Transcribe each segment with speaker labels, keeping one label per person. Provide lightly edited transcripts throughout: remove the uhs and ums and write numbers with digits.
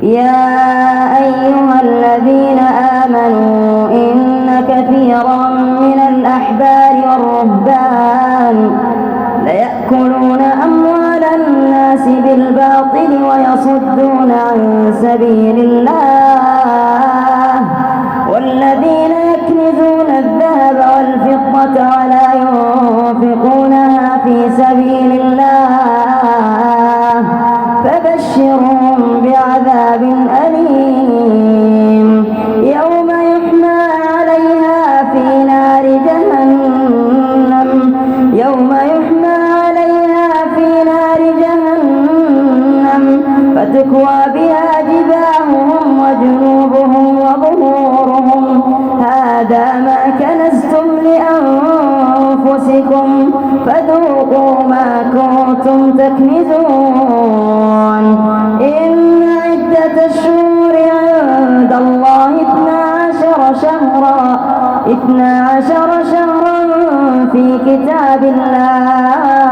Speaker 1: يا أيها الذين آمنوا إن كثيرا من الأحبار والرهبان ليأكلون أموال الناس بالباطل ويصدون عن سبيل الله والذين يكنزون الذهب والفضة ولا ينفقونها في سبيل الله فبشرهم بعذاب أليم يوم يحمى عليها في نار جهنم فتكوى بها جباههم وجنوبهم وظهورهم هذا ما كنزتم لأنفسكم فذوقوا ما كنتم تكنزون إن عدة الشهور عند الله 12 شهرا في كتاب الله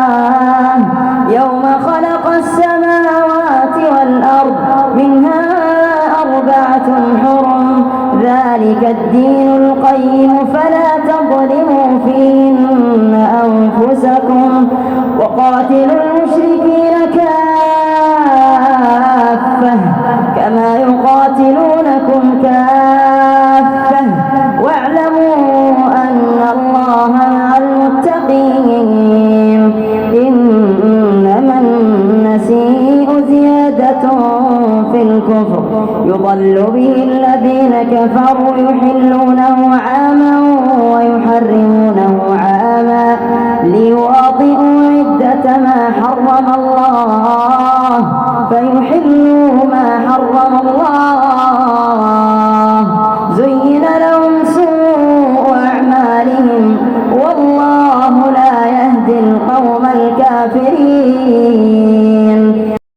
Speaker 1: يوم خلق السماوات والأرض منها 4 حرم ذلك الدين القيم فلا تظلموا فيهن أنفسكم وقاتلوا المشركين كافة كما يقاتلونكم كافة واعلموا أن الله مع المتقين إنما النسيء زيادة في الكفر يضل به الذين كفروا يحلونه عاما ويحرمونه عاما ليواطئوا عدة ما حرم الله فيحلوا ما حرم الله زين لهم سوء أعمالهم والله لا يهدي القوم الكافرين.